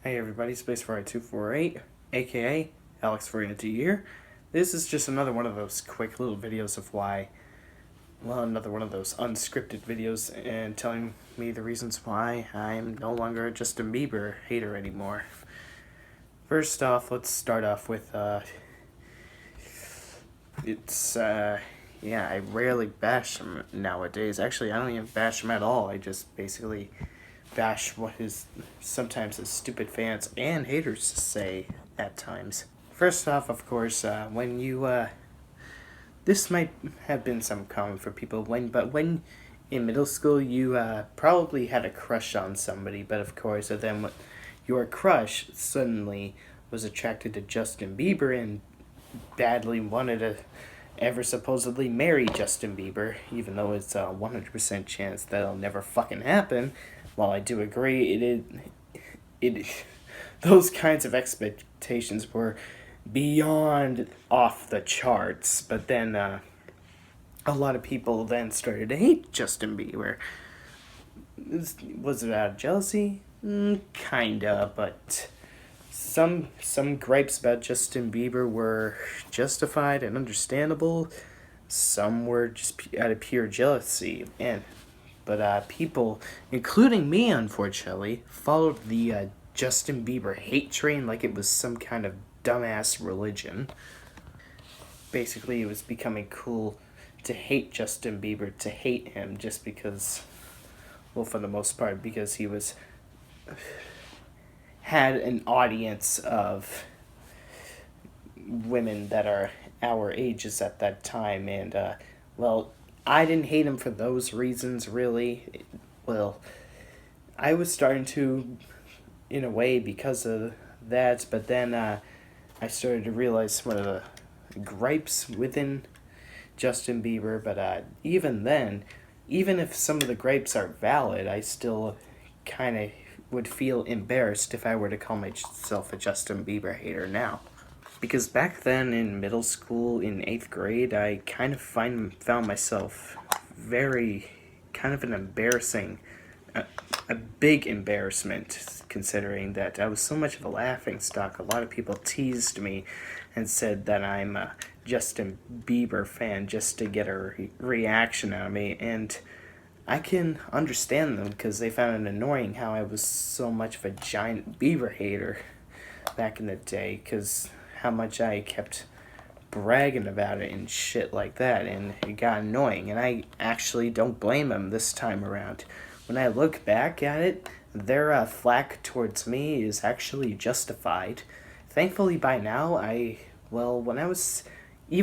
Hey everybody, Space4248, aka Alex Variety here. This is just another one of those quick little videos of another one of those unscripted videos and telling me the reasons why I'm no longer a Justin Bieber hater anymore. First off, let's start off with, I rarely bash him nowadays. Actually, I don't even bash him at all. I just basically bash what sometimes his stupid fans and haters say at times. First off, of course, this might have been some common for people when in middle school you probably had a crush on somebody, but of course, then your crush suddenly was attracted to Justin Bieber and badly wanted to ever supposedly marry Justin Bieber, even though it's a 100% chance that'll never fucking happen. While I do agree, those kinds of expectations were beyond off the charts. But then a lot of people then started to hate Justin Bieber. Was it out of jealousy? Kinda, but some gripes about Justin Bieber were justified and understandable. Some were just out of pure jealousy, but people, including me, unfortunately, followed the Justin Bieber hate train like it was some kind of dumbass religion. Basically, it was becoming cool to hate Justin Bieber, to hate him just because, well, for the most part, because he had an audience of women that are our ages at that time, and I didn't hate him for those reasons, really. Well, I was starting to, in a way, because of that, but then I started to realize some of the gripes within Justin Bieber, but even then, even if some of the gripes are valid, I still kind of would feel embarrassed if I were to call myself a Justin Bieber hater now. Because back then in middle school, in 8th grade, I kind of found myself very kind of an embarrassing, a big embarrassment, considering that I was so much of a laughingstock. A lot of people teased me and said that I'm a Justin Bieber fan just to get a reaction out of me, and I can understand them because they found it annoying how I was so much of a giant Bieber hater back in the day, because how much I kept bragging about it and shit like that, and it got annoying, and I actually don't blame them this time around. When I look back at it, their flack towards me is actually justified. Thankfully by now, even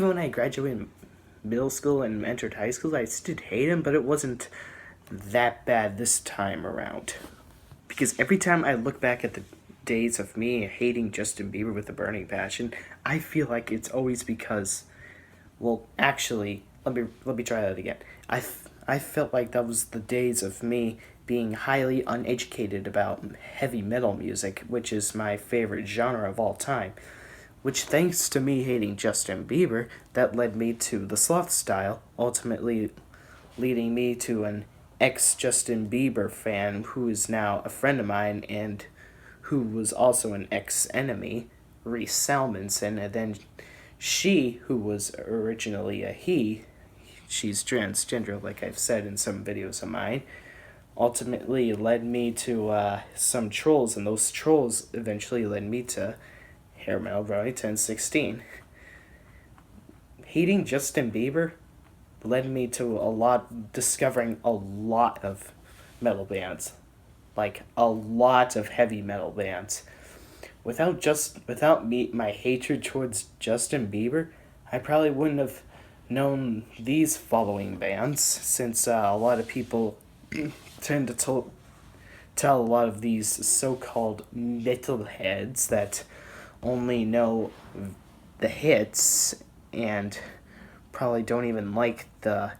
when I graduated middle school and entered high school, I still hate him, but it wasn't that bad this time around. Because every time I look back at the days of me hating Justin Bieber with a burning passion, I feel like it's always because, well, actually, let me try that again. I felt like that was the days of me being highly uneducated about heavy metal music, which is my favorite genre of all time. Which, thanks to me hating Justin Bieber, that led me to the sloth style, ultimately leading me to an ex-Justin Bieber fan who is now a friend of mine and who was also an ex-enemy, Reese Salmonson, and then she, who was originally a he, she's transgender, like I've said in some videos of mine, ultimately led me to some trolls, and those trolls eventually led me to Hair Metal Brownie 1016. Hating Justin Bieber led me to discovering a lot of metal bands. Like, a lot of heavy metal bands. Without my hatred towards Justin Bieber, I probably wouldn't have known these following bands, since a lot of people tend to tell a lot of these so-called metalheads that only know the hits and probably don't even like the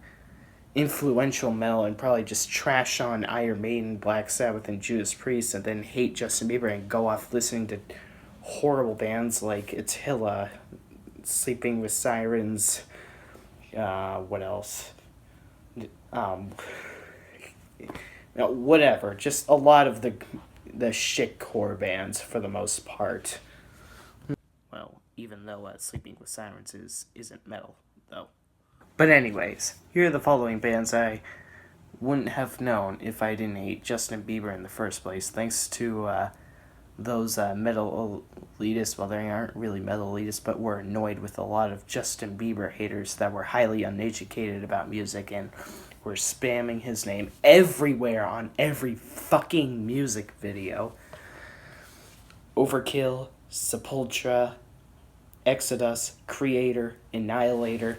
influential metal and probably just trash on Iron Maiden, Black Sabbath, and Judas Priest, and then hate Justin Bieber and go off listening to horrible bands like Attila, Sleeping with Sirens, what else? Whatever. Just a lot of the the shitcore bands for the most part. Well, even though Sleeping with Sirens isn't metal, though. But anyways, here are the following bands I wouldn't have known if I didn't hate Justin Bieber in the first place, thanks to those metal elitists. Well, they aren't really metal elitists, but were annoyed with a lot of Justin Bieber haters that were highly uneducated about music and were spamming his name everywhere on every fucking music video. Overkill, Sepultura, Exodus, Creator, Annihilator,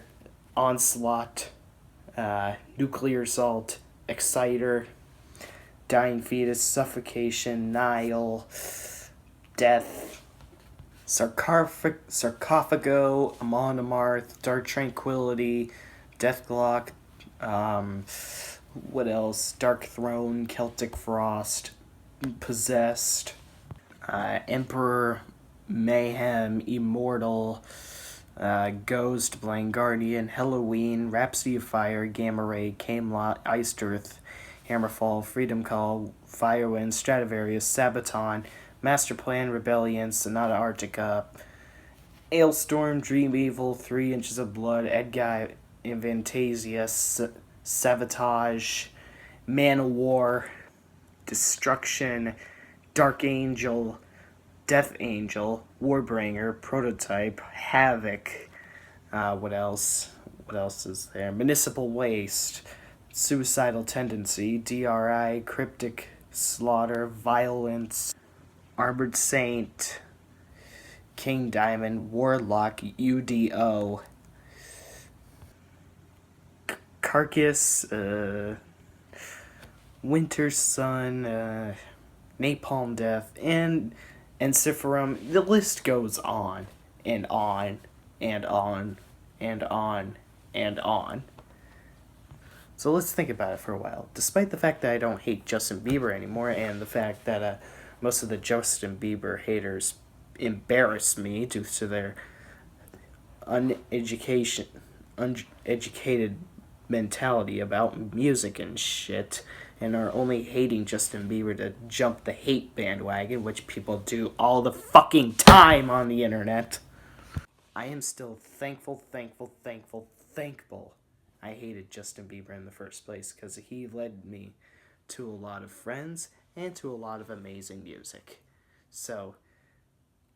Onslaught, Nuclear Assault, Exciter, Dying Fetus, Suffocation, Nile, Death, Sarcophago, Amon Amarth, Dark Tranquility, Deathglock, what else? Dark Throne, Celtic Frost, Possessed, Emperor, Mayhem, Immortal, Ghost, Blind Guardian, Halloween, Rhapsody of Fire, Gamma Ray, Camelot, Iced Earth, Hammerfall, Freedom Call, Firewind, Stradivarius, Sabaton, Masterplan, Rebellion, Sonata Arctica, Ailstorm, Dream Evil, 3 Inches of Blood, Edguy, Infantasia, Savatage, Man of War, Destruction, Dark Angel, Death Angel, Warbringer, Prototype, Havoc, what else? What else is there? Municipal Waste, Suicidal Tendency, DRI, Cryptic Slaughter, Violence, Armored Saint, King Diamond, Warlock, UDO, Carcass, Winter Sun, Napalm Death, and Ensiferum. The list goes on and on and on and on and on. So let's think about it for a while. Despite the fact that I don't hate Justin Bieber anymore, and the fact that most of the Justin Bieber haters embarrass me due to their uneducated mentality about music and shit, and are only hating Justin Bieber to jump the hate bandwagon, which people do all the fucking time on the internet. I am still thankful I hated Justin Bieber in the first place, because he led me to a lot of friends and to a lot of amazing music. So,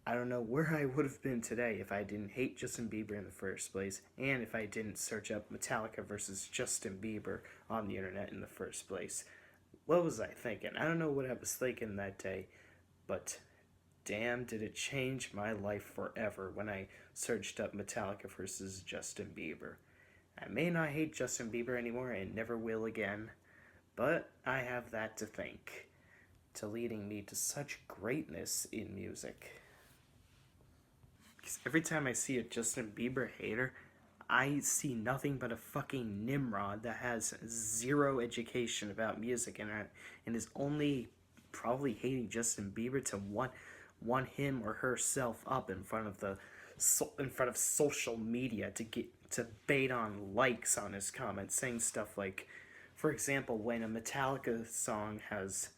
I don't know where I would have been today if I didn't hate Justin Bieber in the first place, and if I didn't search up Metallica versus Justin Bieber on the internet in the first place. What was I thinking? I don't know what I was thinking that day, but damn, did it change my life forever when I searched up Metallica versus Justin Bieber. I may not hate Justin Bieber anymore and never will again, but I have that to thank, to leading me to such greatness in music. Because every time I see a Justin Bieber hater, I see nothing but a fucking Nimrod that has zero education about music and is only probably hating Justin Bieber to one him or herself up in front of social media to bait on likes on his comments, saying stuff like, for example, when a Metallica song has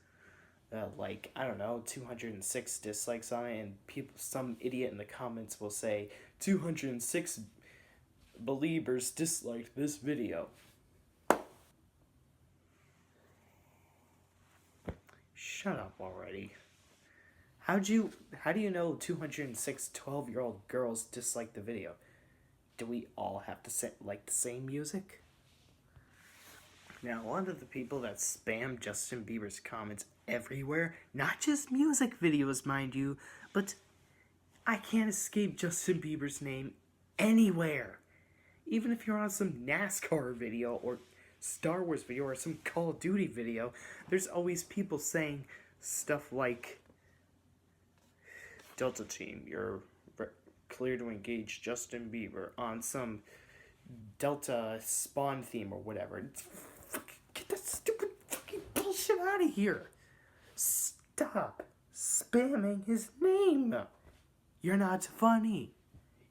I don't know, 206 dislikes on it, and some idiot in the comments will say 206 believers disliked this video. Shut up already. How do you know 206 12-year-old girls dislike the video? Do we all have to like the same music? Now, a lot of the people that spam Justin Bieber's comments everywhere, not just music videos, mind you, but I can't escape Justin Bieber's name anywhere. Even if you're on some NASCAR video or Star Wars video or some Call of Duty video, there's always people saying stuff like, Delta Team, you're clear to engage Justin Bieber on some Delta Spawn theme or whatever. Get that stupid fucking bullshit out of here. Stop spamming his name. You're not funny.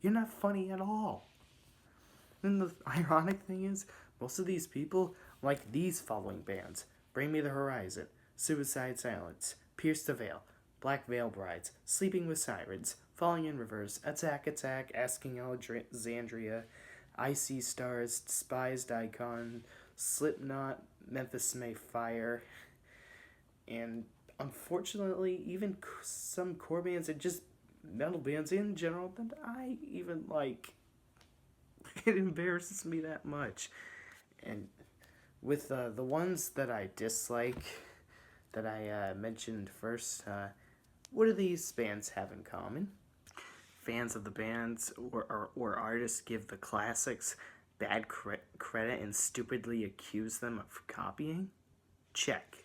You're not funny at all. And the ironic thing is, most of these people like these following bands: Bring Me the Horizon, Suicide Silence, Pierce the Veil, Black Veil Brides, Sleeping with Sirens, Falling in Reverse, Attack Attack, Asking Alexandria, Icy Stars, Despised Icon, Slipknot, Memphis May Fire, and unfortunately, even some core bands and just metal bands in general that I even like. It embarrasses me that much. And with the ones that I dislike, that I mentioned first, what do these bands have in common? Fans of the bands or artists give the classics bad credit and stupidly accuse them of copying? Check.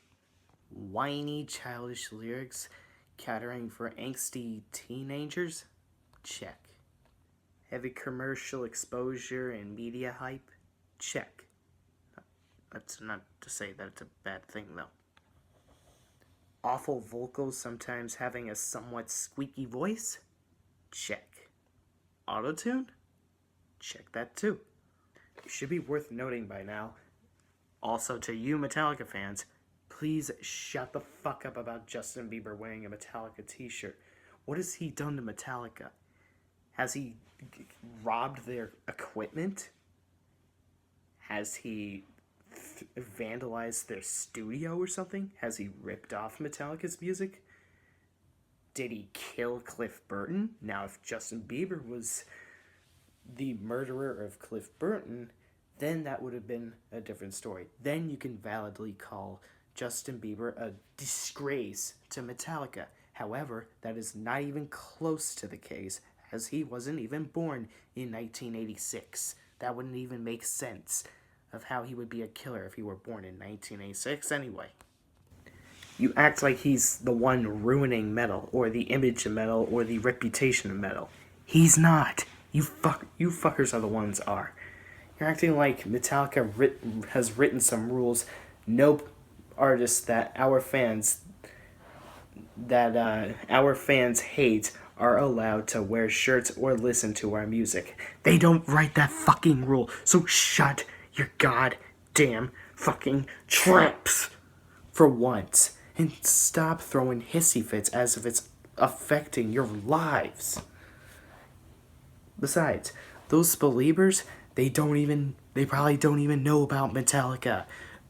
Whiny, childish lyrics catering for angsty teenagers? Check. Heavy commercial exposure and media hype? Check. That's not to say that it's a bad thing, though. Awful vocals, sometimes having a somewhat squeaky voice? Check. Autotune? Check that too. It should be worth noting by now, also to you Metallica fans, please shut the fuck up about Justin Bieber wearing a Metallica t-shirt. What has he done to Metallica? Has he robbed their equipment? Has he vandalized their studio or something? Has he ripped off Metallica's music? Did he kill Cliff Burton? Now, if Justin Bieber was the murderer of Cliff Burton, then that would have been a different story. Then you can validly call Justin Bieber a disgrace to Metallica. However, that is not even close to the case, as he wasn't even born in 1986. That wouldn't even make sense of how he would be a killer if he were born in 1986 anyway. You act like he's the one ruining metal, or the image of metal, or the reputation of metal. He's not. You fuckers are the ones are. You're acting like Metallica has written some rules no artist that our fans hate are allowed to wear shirts or listen to our music. They don't write that fucking rule, so shut your goddamn fucking traps for once. And stop throwing hissy fits as if it's affecting your lives. Besides, those believers, they probably don't even know about Metallica.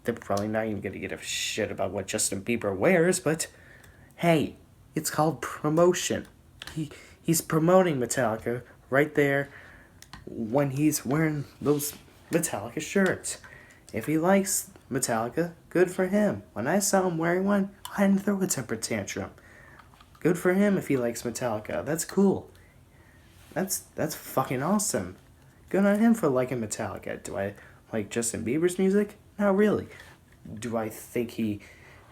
They're probably not even gonna give a shit about what Justin Bieber wears, but hey, it's called promotion. He's promoting Metallica right there when he's wearing those Metallica shirts. If he likes Metallica, good for him. When I saw him wearing one, I didn't throw a temper tantrum. Good for him if he likes Metallica. That's cool. That's fucking awesome. Good on him for liking Metallica. Do I like Justin Bieber's music? Not really. Do I think he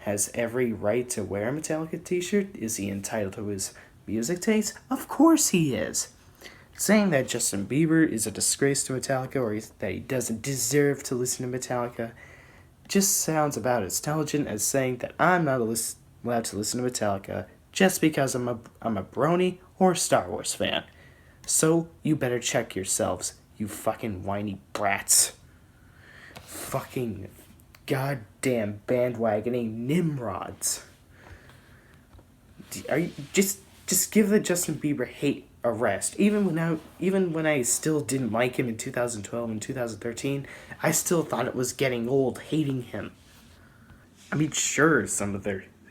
has every right to wear a Metallica t-shirt? Is he entitled to his music taste? Of course he is. Saying that Justin Bieber is a disgrace to Metallica or that he doesn't deserve to listen to Metallica just sounds about as intelligent as saying that I'm not allowed to listen to Metallica just because I'm a brony or a Star Wars fan. So you better check yourselves, you fucking whiny brats. Fucking goddamn bandwagoning nimrods. Are you just give the Justin Bieber hate a rest? Even when I still didn't like him in 2012 and 2013, I still thought it was getting old hating him. I mean, sure, some of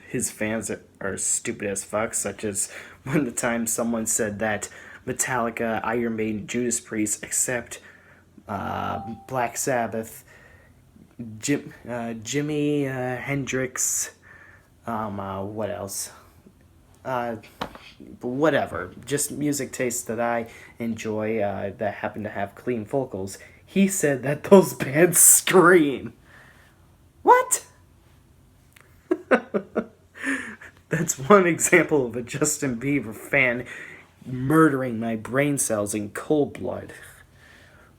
his fans are stupid as fuck, such as when the time someone said that Metallica, Iron Maiden, Judas Priest, except Black Sabbath, Jimi Hendrix, what else? Whatever, just music tastes that I enjoy that happen to have clean vocals. He said that those bands scream. What? That's one example of a Justin Bieber fan murdering my brain cells in cold blood.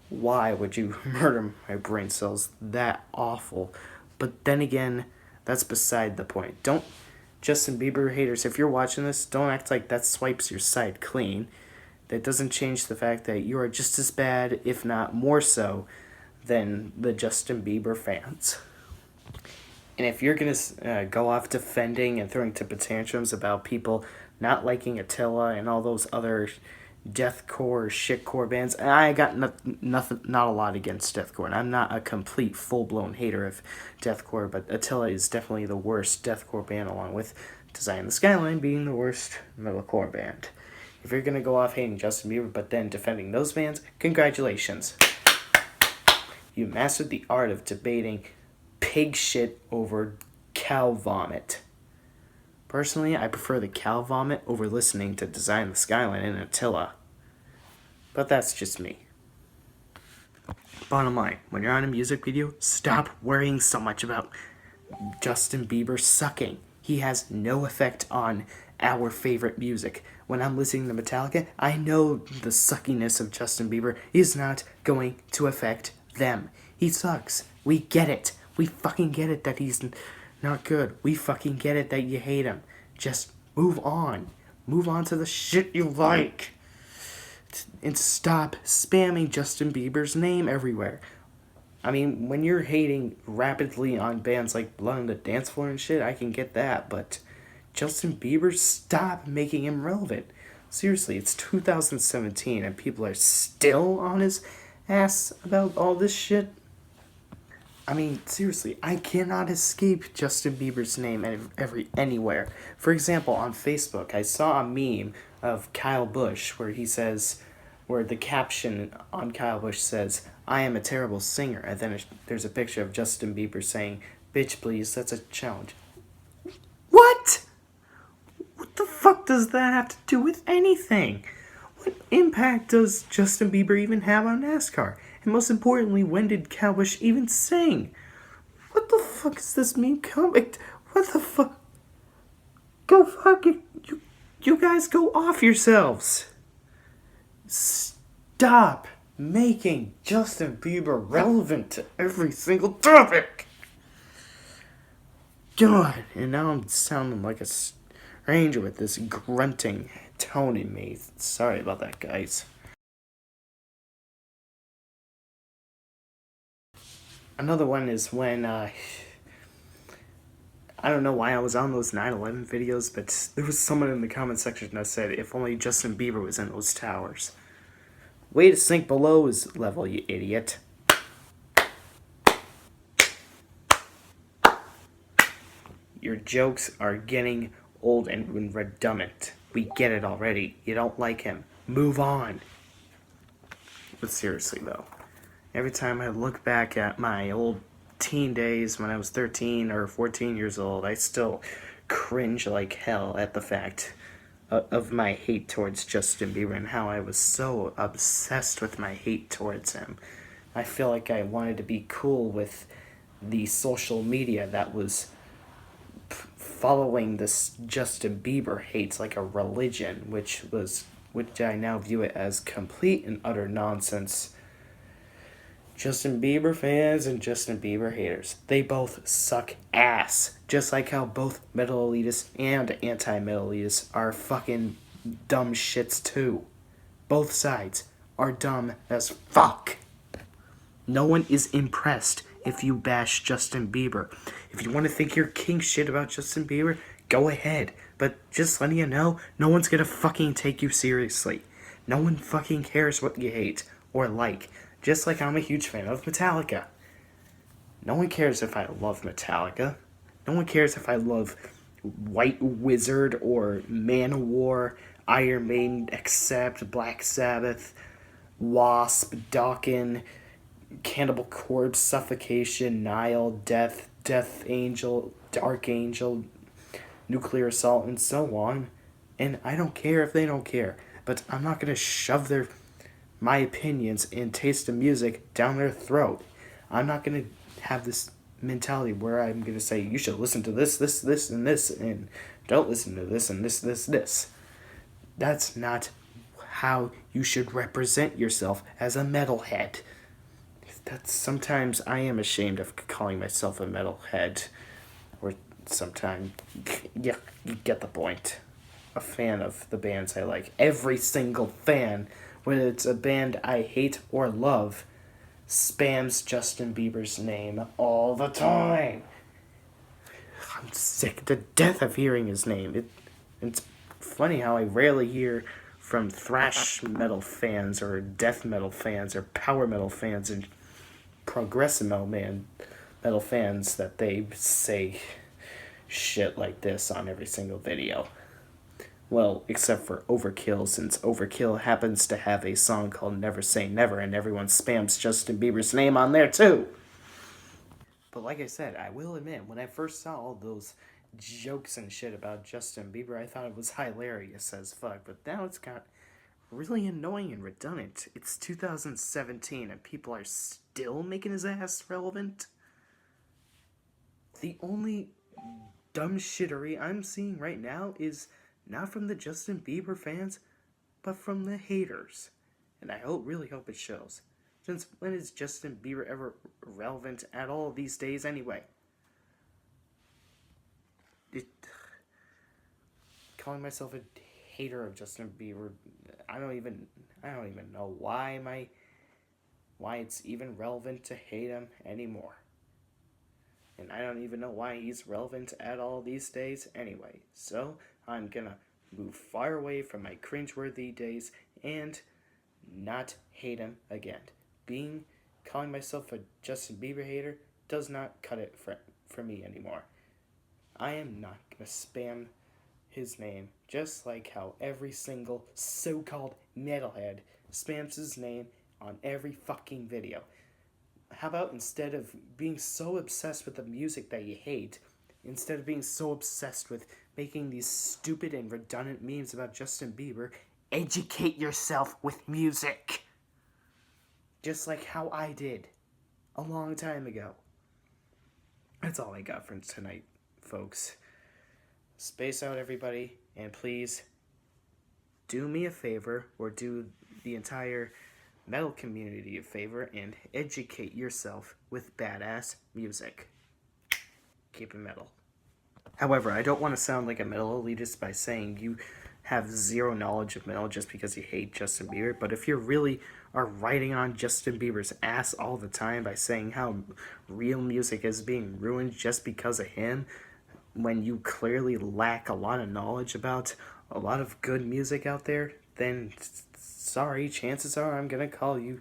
Why would you murder my brain cells that awful? But then again, that's beside the point. Don't, Justin Bieber haters, if you're watching this, don't act like that swipes your side clean. That doesn't change the fact that you are just as bad, if not more so, than the Justin Bieber fans. And if you're going to go off defending and throwing temper tantrums about people not liking Attila and all those other deathcore, shitcore bands, I got nothing, not a lot against deathcore. And I'm not a complete full blown hater of deathcore, but Attila is definitely the worst deathcore band, along with Design the Skyline being the worst metalcore band. If you're gonna go off hating Justin Bieber but then defending those bands, congratulations. You mastered the art of debating pig shit over cow vomit. Personally, I prefer the cow vomit over listening to Design the Skyline and Attila. But that's just me. Bottom line, when you're on a music video, stop worrying so much about Justin Bieber sucking. He has no effect on our favorite music. When I'm listening to Metallica, I know the suckiness of Justin Bieber is not going to affect them. He sucks. We get it. We fucking get it that he's not good. We fucking get it that you hate him. Just move on. Move on to the shit you like. And stop spamming Justin Bieber's name everywhere. I mean, when you're hating rapidly on bands like Blood on the Dance Floor and shit, I can get that, but Justin Bieber, stop making him relevant. Seriously, it's 2017 and people are still on his ass about all this shit. I mean, seriously, I cannot escape Justin Bieber's name anywhere. For example, on Facebook, I saw a meme of Kyle Busch where the caption on Kyle Busch says, "I am a terrible singer," and then there's a picture of Justin Bieber saying, "Bitch, please, that's a challenge." What? What the fuck does that have to do with anything? What impact does Justin Bieber even have on NASCAR? And most importantly, when did Kyle Busch even sing? What the fuck is this meme comic? What the fuck? Go fuck it. You guys go off yourselves. Stop making Justin Bieber relevant to every single topic. God, and now I'm sounding like a stranger with this grunting tone in me. Sorry about that, guys. Another one is when, I don't know why I was on those 9/11 videos, but there was someone in the comment section that said, if only Justin Bieber was in those towers. Way to sink below his level, you idiot. Your jokes are getting old and redundant. We get it already. You don't like him. Move on. But seriously, though, every time I look back at my old teen days when I was 13 or 14 years old, I still cringe like hell at the fact of my hate towards Justin Bieber and how I was so obsessed with my hate towards him. I feel like I wanted to be cool with the social media that was following this Justin Bieber hates like a religion, which I now view it as complete and utter nonsense. Justin Bieber fans and Justin Bieber haters, they both suck ass. Just like how both metal elitists and anti-metal elitists are fucking dumb shits too. Both sides are dumb as fuck. No one is impressed if you bash Justin Bieber. If you want to think you're king shit about Justin Bieber, go ahead. But just letting you know, no one's gonna fucking take you seriously. No one fucking cares what you hate or like. Just like I'm a huge fan of Metallica. No one cares if I love Metallica. No one cares if I love White Wizard or Manowar, Iron Maiden, Accept, Black Sabbath, Wasp, Dokken, Cannibal Corpse, Suffocation, Nile, Death, Death Angel, Dark Angel, Nuclear Assault, and so on. And I don't care if they don't care. But I'm not going to shove my opinions and taste of music down their throat. I'm not going to have this mentality where I'm going to say, you should listen to this, and this, and don't listen to this, and this. That's not how you should represent yourself as a metalhead. Sometimes I am ashamed of calling myself a metalhead. Or sometimes, yeah, you get the point. A fan of the bands I like. Every single fan, whether it's a band I hate or love, spams Justin Bieber's name all the time. I'm sick to death of hearing his name. It's funny how I rarely hear from thrash metal fans or death metal fans or power metal fans and progressive metal fans that they say shit like this on every single video. Well, except for Overkill, since Overkill happens to have a song called Never Say Never, and everyone spams Justin Bieber's name on there too. But like I said, I will admit, when I first saw all those jokes and shit about Justin Bieber, I thought it was hilarious as fuck. But now it's got really annoying and redundant. It's 2017 and people are still making his ass relevant. The only dumb shittery I'm seeing right now is not from the Justin Bieber fans, but from the haters. And I really hope it shows. Since when is Justin Bieber ever relevant at all these days anyway? Calling myself a hater of Justin Bieber, I don't even know why it's even relevant to hate him anymore. And I don't even know why he's relevant at all these days anyway. So I'm gonna move far away from my cringeworthy days and not hate him again. Calling myself a Justin Bieber hater does not cut it for me anymore. I am not gonna spam his name, just like how every single so-called metalhead spams his name on every fucking video. How about instead of being so obsessed with the music that you hate, instead of being so obsessed with making these stupid and redundant memes about Justin Bieber, educate yourself with music. Just like how I did a long time ago. That's all I got for tonight, folks. Space out, everybody, and please do me a favor, or do the entire metal community a favor, and educate yourself with badass music. Keep it metal. However, I don't want to sound like a metal elitist by saying you have zero knowledge of metal just because you hate Justin Bieber, but if you really are riding on Justin Bieber's ass all the time by saying how real music is being ruined just because of him, when you clearly lack a lot of knowledge about a lot of good music out there, then sorry, chances are I'm gonna call you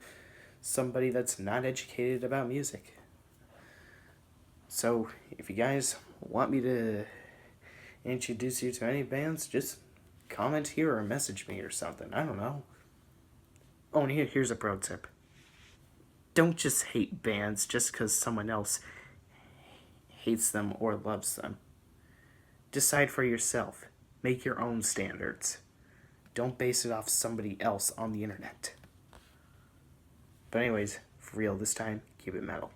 somebody that's not educated about music. So, if you guys want me to introduce you to any bands, just comment here or message me or something. I don't know. Oh, and here's a pro tip. Don't just hate bands just because someone else hates them or loves them. Decide for yourself. Make your own standards. Don't base it off somebody else on the internet. But anyways, for real this time, keep it metal.